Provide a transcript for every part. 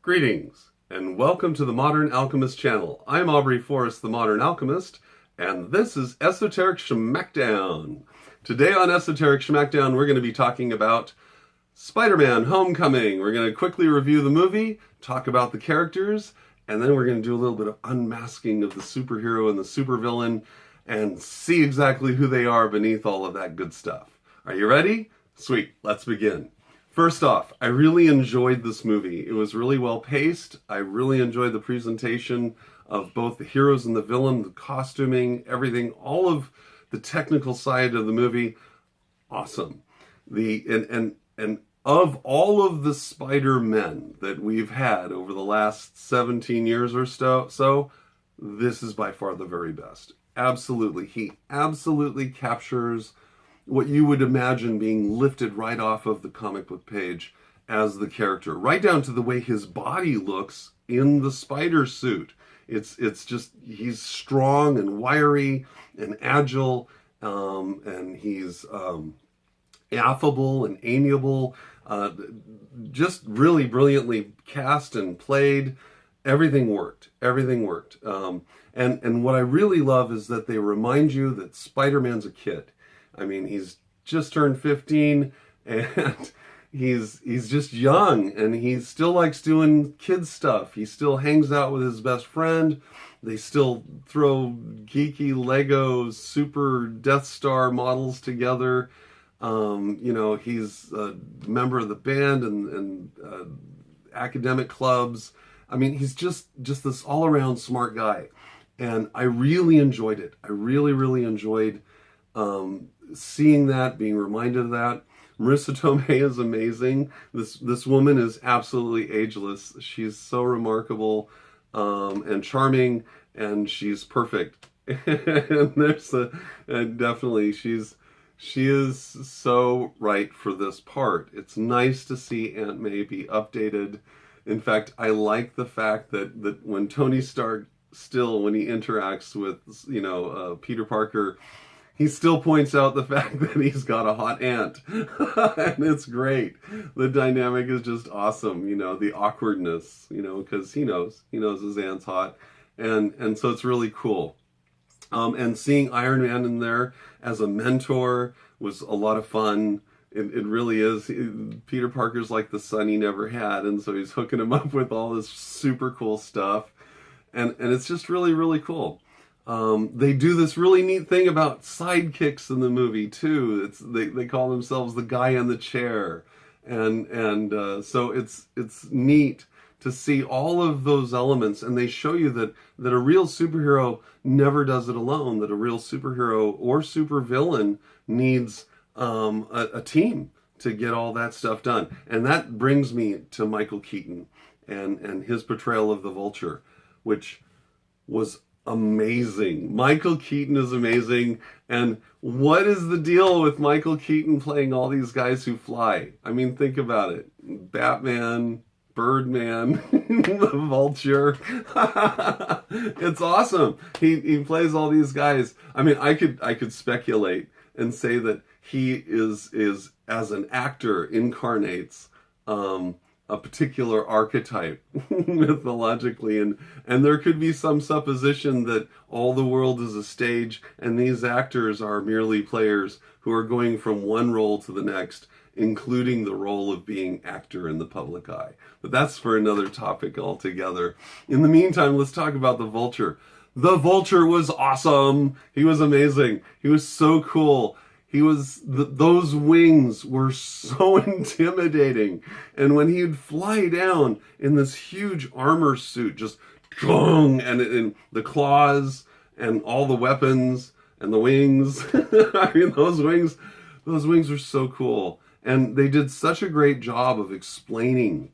Greetings, and welcome to the Modern Alchemist channel. I'm Aubrey Forrest, the Modern Alchemist, and this is Esoteric Schmackdown. Today on Esoteric Schmackdown, we're going to be talking about Spider-Man Homecoming. We're going to quickly review the movie, talk about the characters, and then we're going to do a little bit of unmasking of the superhero and the supervillain, and see exactly who they are beneath all of that good stuff. Are you ready? Sweet, let's begin. First off, I really enjoyed this movie. It was really well paced. I really enjoyed the presentation of both the heroes and the villain, the costuming, everything, all of the technical side of the movie. Awesome. And of all of the Spider-Men that we've had over the last 17 years or so, this is by far the very best. Absolutely. He absolutely captures what you would imagine being lifted right off of the comic book page as the character, right down to the way his body looks in the spider suit. It's just, he's strong and wiry and agile, and he's affable and amiable, just really brilliantly cast and played. Everything worked. And what I really love is that they remind you that Spider-Man's a kid. I mean, he's just turned 15 and he's just young, and he still likes doing kid stuff. He still hangs out with his best friend. They still throw geeky Lego super Death Star models together. He's a member of the band and academic clubs. I mean, he's just this all-around smart guy. And I really enjoyed it. I really enjoyed seeing that, being reminded of that. Marissa Tomei is amazing. This woman is absolutely ageless. She's so remarkable and charming, and she's perfect. And definitely she is so right for this part. It's nice to see Aunt May be updated. In fact, I like the fact that when Tony Stark when he interacts with Peter Parker, he still points out the fact that he's got a hot aunt. And it's great. The dynamic is just awesome, the awkwardness, because he knows his aunt's hot. And so it's really cool. And seeing Iron Man in there as a mentor was a lot of fun. It really is. Peter Parker's like the son he never had, and so he's hooking him up with all this super cool stuff. And it's just really cool. They do this really neat thing about sidekicks in the movie too. They call themselves the guy in the chair, and so it's neat to see all of those elements, and they show you that a real superhero never does it alone. That a real superhero or supervillain needs a team to get all that stuff done. And that brings me to Michael Keaton and his portrayal of the Vulture, which was amazing. Michael Keaton is amazing. And what is the deal with Michael Keaton playing all these guys who fly? I mean, think about it. Batman, Birdman, the Vulture. It's awesome. He plays all these guys. I mean, I could speculate and say that he is as an actor incarnates a particular archetype mythologically, and there could be some supposition that all the world is a stage and these actors are merely players who are going from one role to the next, including the role of being actor in the public eye. But that's for another topic altogether. In the meantime, let's talk about the Vulture. The Vulture was awesome. He was amazing. He was so cool. Those wings were so intimidating. And when he'd fly down in this huge armor suit, just gong, and the claws and all the weapons and the wings. I mean, those wings are so cool. And they did such a great job of explaining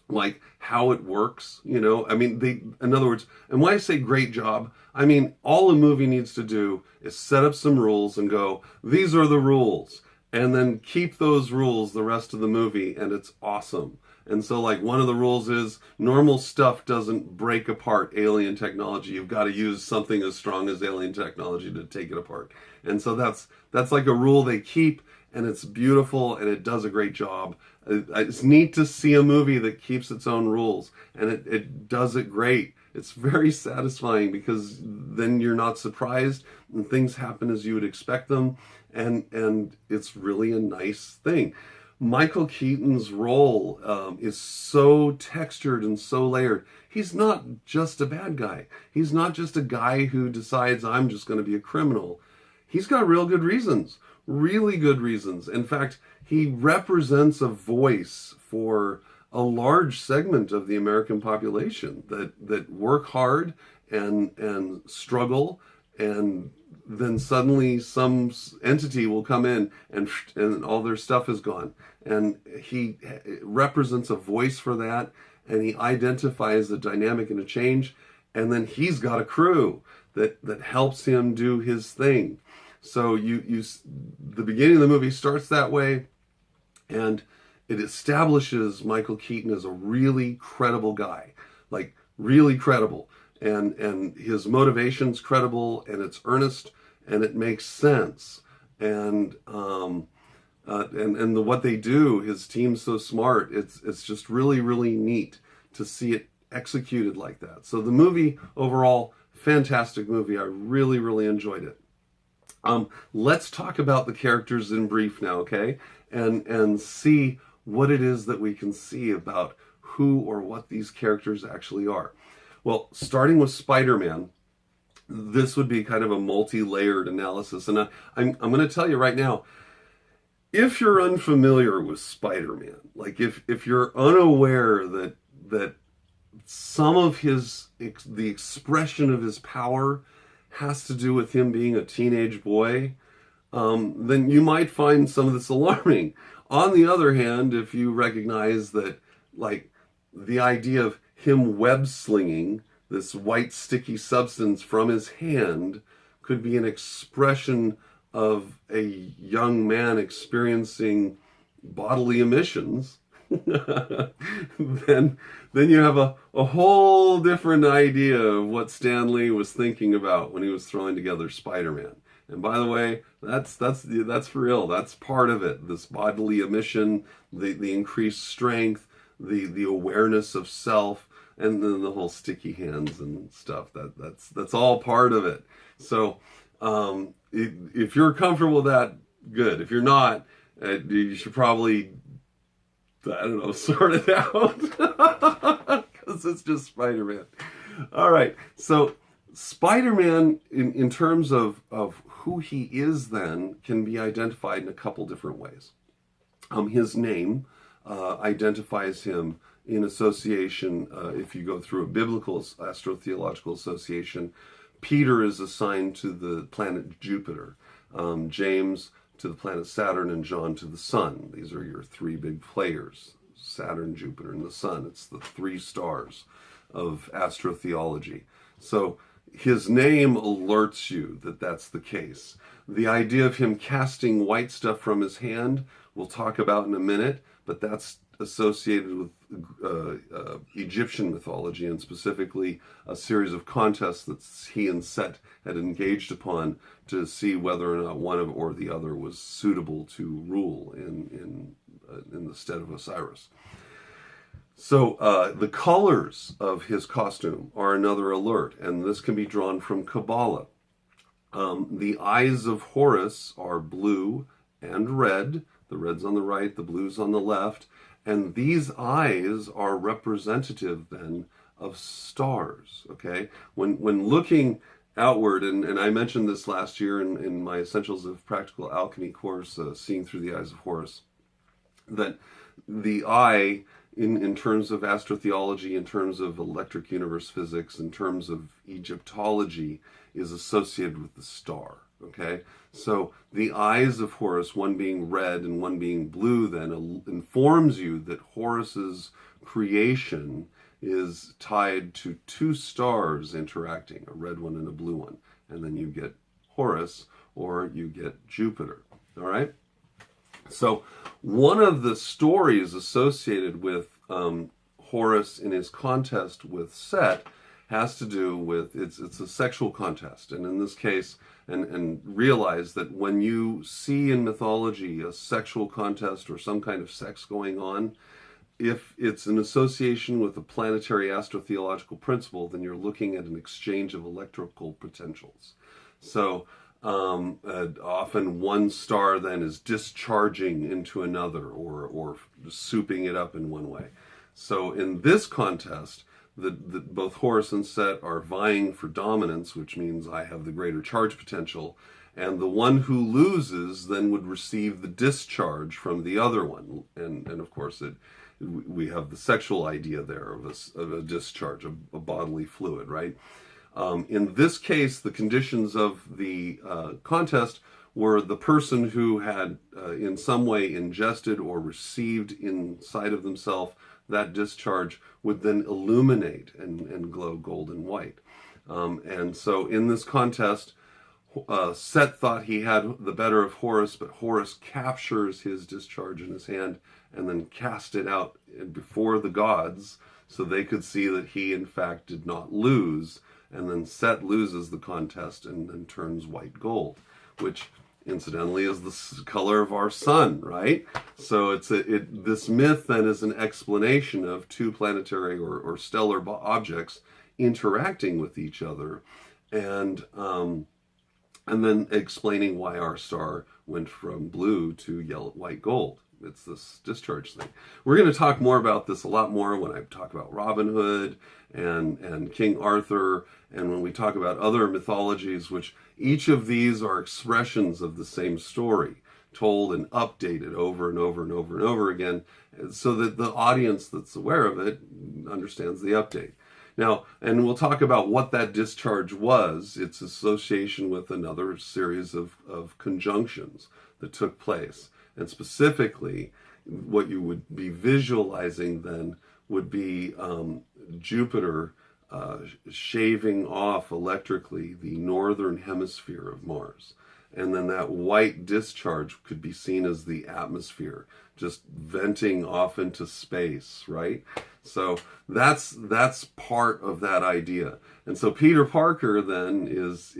like how it works, I mean, in other words, and when I say great job, I mean, all a movie needs to do is set up some rules and go, these are the rules, and then keep those rules the rest of the movie, and it's awesome. And so like one of the rules is normal stuff doesn't break apart alien technology. You've got to use something as strong as alien technology to take it apart. And so that's like a rule they keep, and it's beautiful, and it does a great job. It's neat to see a movie that keeps its own rules, and it does it great. It's very satisfying, because then you're not surprised, and things happen as you would expect them, and it's really a nice thing. Michael Keaton's role is so textured and so layered. He's not just a bad guy. He's not just a guy who decides, I'm just going to be a criminal. He's got real good reasons, really good reasons. In fact, he represents a voice for a large segment of the American population that work hard and struggle, and then suddenly some entity will come in and all their stuff is gone. And he represents a voice for that, and he identifies the dynamic and a change, and then he's got a crew that helps him do his thing. So the beginning of the movie starts that way, and it establishes Michael Keaton as a really credible guy, like really credible, and his motivation's credible, and it's earnest, and it makes sense, and what they do, his team's so smart. It's just really, really neat to see it executed like that. So the movie overall, fantastic movie. I really, really enjoyed it. Let's talk about the characters in brief now, okay? And see what it is that we can see about who or what these characters actually are. Well, starting with Spider-Man, this would be kind of a multi-layered analysis. And I'm going to tell you right now, if you're unfamiliar with Spider-Man, like if you're unaware that some of the expression of his power has to do with him being a teenage boy, then you might find some of this alarming. On the other hand, if you recognize that, like, the idea of him web slinging this white sticky substance from his hand could be an expression of a young man experiencing bodily emissions, then you have a whole different idea of what Stan Lee was thinking about when he was throwing together Spider-Man. And by the way, that's for real. That's part of it. This bodily emission, the increased strength, the awareness of self, and then the whole sticky hands and stuff. That's all part of it. So if you're comfortable with that, good. If you're not, you should probably, I don't know, sort it out, because it's just Spider-Man. All right, so Spider-Man, in terms of who he is then, can be identified in a couple different ways. His name identifies him in association, if you go through a biblical astrotheological association. Peter is assigned to the planet Jupiter, James to the planet Saturn, and John to the sun. These are your three big players, Saturn, Jupiter, and the sun. It's the three stars of astrotheology. So his name alerts you that that's the case. The idea of him casting white stuff from his hand, we'll talk about in a minute, but that's associated with Egyptian mythology, and specifically a series of contests that he and Set had engaged upon to see whether or not one of or the other was suitable to rule in the stead of Osiris. So the colors of his costume are another alert, and this can be drawn from Kabbalah. The eyes of Horus are blue and red. The red's on the right, the blue's on the left. And these eyes are representative then of stars, okay? When looking outward, and I mentioned this last year in my Essentials of Practical Alchemy course, Seeing Through the Eyes of Horus, that the eye, in terms of astrotheology, in terms of electric universe physics, in terms of Egyptology, is associated with the star. Okay, so the eyes of Horus, one being red and one being blue, then informs you that Horus's creation is tied to two stars interacting, a red one and a blue one. And then you get Horus, or you get Jupiter. All right? So one of the stories associated with Horus in his contest with Set has to do with, it's a sexual contest. And in this case, and realize that when you see in mythology a sexual contest or some kind of sex going on, if it's an association with a planetary astrotheological principle, then you're looking at an exchange of electrical potentials. So often one star then is discharging into another, or souping it up in one way. So in this contest, both Horus and Set are vying for dominance, which means I have the greater charge potential, and the one who loses then would receive the discharge from the other one. And of course, we have the sexual idea there of a discharge, a bodily fluid, right? In this case, the conditions of the contest were the person who had in some way ingested or received inside of themselves that discharge would then illuminate and glow golden white. And so in this contest, Set thought he had the better of Horus, but Horus captures his discharge in his hand and then cast it out before the gods so they could see that he in fact did not lose. And then Set loses the contest and then turns white gold, which incidentally is the color of our sun, right? So this myth then is an explanation of two planetary or stellar objects interacting with each other, and then explaining why our star went from blue to white gold. It's this discharge thing. We're going to talk more about this a lot more when I talk about Robin Hood and King Arthur, and when we talk about other mythologies, which each of these are expressions of the same story, told and updated over and over and over and over again, so that the audience that's aware of it understands the update. Now, and we'll talk about what that discharge was, its association with another series of conjunctions that took place. And specifically, what you would be visualizing then would be Jupiter shaving off electrically the northern hemisphere of Mars. And then that white discharge could be seen as the atmosphere, just venting off into space, right? So that's part of that idea. And so Peter Parker then is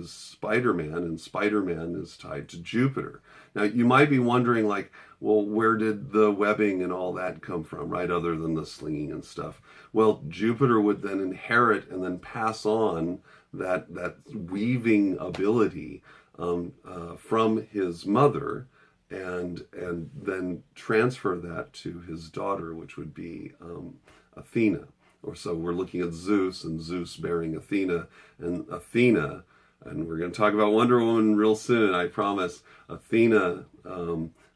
Spider-Man, and Spider-Man is tied to Jupiter. Now you might be wondering, like, well, where did the webbing and all that come from, right? Other than the slinging and stuff. Well, Jupiter would then inherit and then pass on that weaving ability from his mother, and then transfer that to his daughter, which would be Athena. Or so we're looking at Zeus, and Zeus bearing Athena, and Athena, and we're going to talk about Wonder Woman real soon, I promise. Athena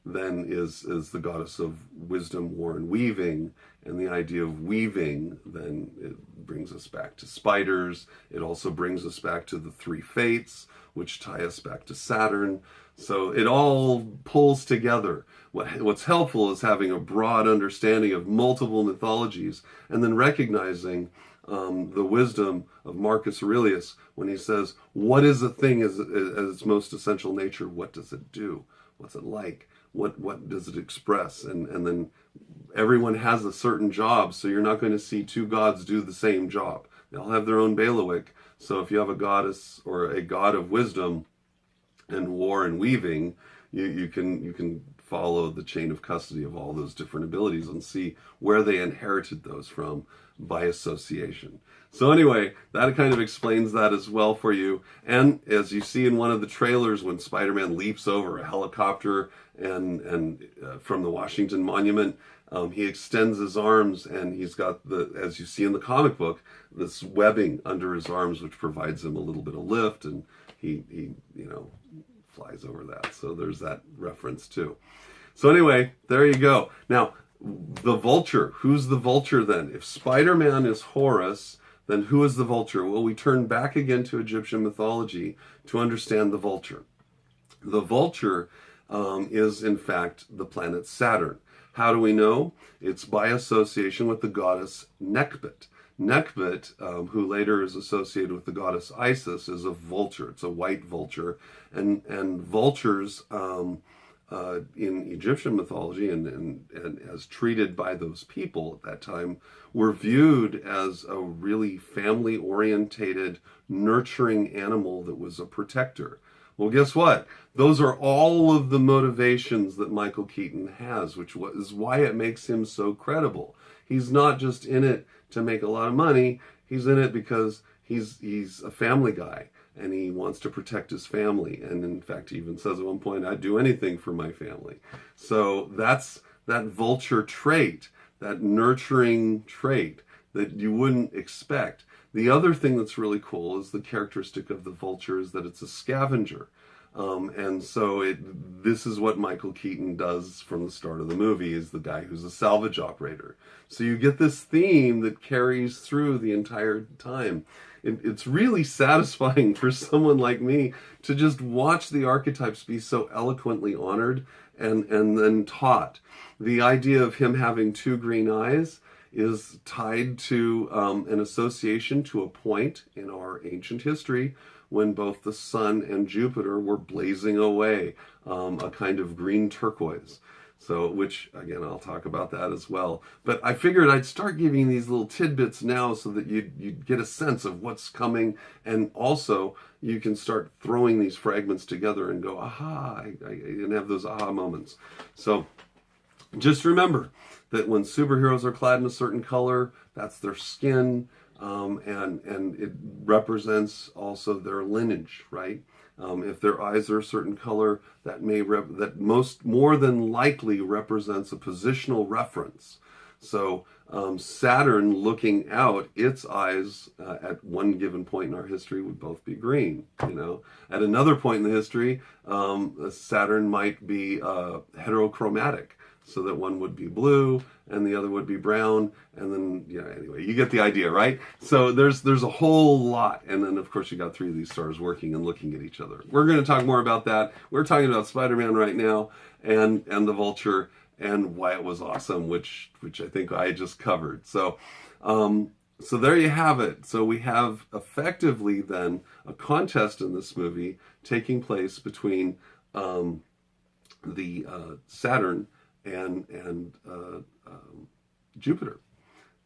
then is the goddess of wisdom, war, and weaving. And the idea of weaving, then it brings us back to spiders. It also brings us back to the three fates, which tie us back to Saturn. So it all pulls together. What's helpful is having a broad understanding of multiple mythologies, and then recognizing the wisdom of Marcus Aurelius when he says, what is a thing as its most essential nature? What does it do? What's it like? What does it express? And then everyone has a certain job, so you're not going to see two gods do the same job. They all have their own bailiwick. So if you have a goddess or a god of wisdom and war and weaving, you can follow the chain of custody of all those different abilities and see where they inherited those from by association. So anyway, that kind of explains that as well for you. And as you see in one of the trailers, when Spider-Man leaps over a helicopter and from the Washington Monument, he extends his arms, and he's got as you see in the comic book, this webbing under his arms, which provides him a little bit of lift, and he flies over that. So there's that reference too. So anyway, there you go. Now, the vulture. Who's the vulture then? If Spider-Man is Horus, then who is the vulture? Well, we turn back again to Egyptian mythology to understand the vulture. The vulture is, in fact, the planet Saturn. How do we know? It's by association with the goddess Nekhbet. Nekhbet, who later is associated with the goddess Isis, is a vulture. It's a white vulture. And vultures in Egyptian mythology and as treated by those people at that time were viewed as a really family-orientated, nurturing animal that was a protector. Well, guess what? Those are all of the motivations that Michael Keaton has, which is why it makes him so credible. He's not just in it to make a lot of money. He's in it because he's a family guy and he wants to protect his family. And in fact, he even says at one point, I'd do anything for my family. So that's that vulture trait, that nurturing trait that you wouldn't expect. The other thing that's really cool is the characteristic of the vulture is that it's a scavenger. And so this is what Michael Keaton does from the start of the movie, is the guy who's a salvage operator. So you get this theme that carries through the entire time. It's really satisfying for someone like me to just watch the archetypes be so eloquently honored and then taught. The idea of him having two green eyes is tied to an association to a point in our ancient history when both the sun and Jupiter were blazing away, a kind of green turquoise. So, which, again, I'll talk about that as well. But I figured I'd start giving these little tidbits now so that you'd get a sense of what's coming. And also, you can start throwing these fragments together and go, aha, and have those aha moments. So, just remember that when superheroes are clad in a certain color, that's their skin, and it represents also their lineage, right? If their eyes are a certain color, that more than likely represents a positional reference. So Saturn looking out, its eyes at one given point in our history would both be green. At another point in the history, Saturn might be heterochromatic, so that one would be blue and the other would be brown, and then anyway, you get the idea, right? So there's a whole lot, and then of course you got three of these stars working and looking at each other. We're going to talk more about that. We're talking about Spider-Man right now, and the Vulture, and why it was awesome, which I think I just covered. So there you have it. So we have effectively then a contest in this movie taking place between the Saturn and Jupiter,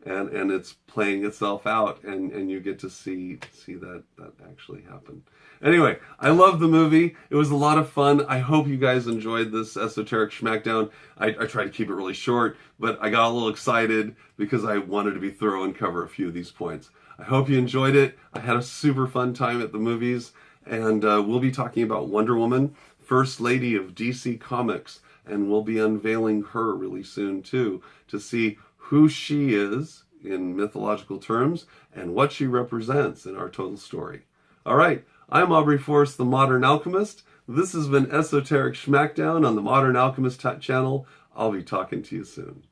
and it's playing itself out, and you get to see that actually happen. Anyway, I love the movie. It was a lot of fun. I hope you guys enjoyed this Esoteric Schmackdown. I tried to keep it really short, but I got a little excited because I wanted to be thorough and cover a few of these points. I hope you enjoyed it. I had a super fun time at the movies, and we'll be talking about Wonder Woman, First Lady of DC Comics, and we'll be unveiling her really soon too, to see who she is in mythological terms and what she represents in our total story. All right, I'm Aubrey Force, the Modern Alchemist. This has been Esoteric Schmackdown on the Modern Alchemist channel. I'll be talking to you soon.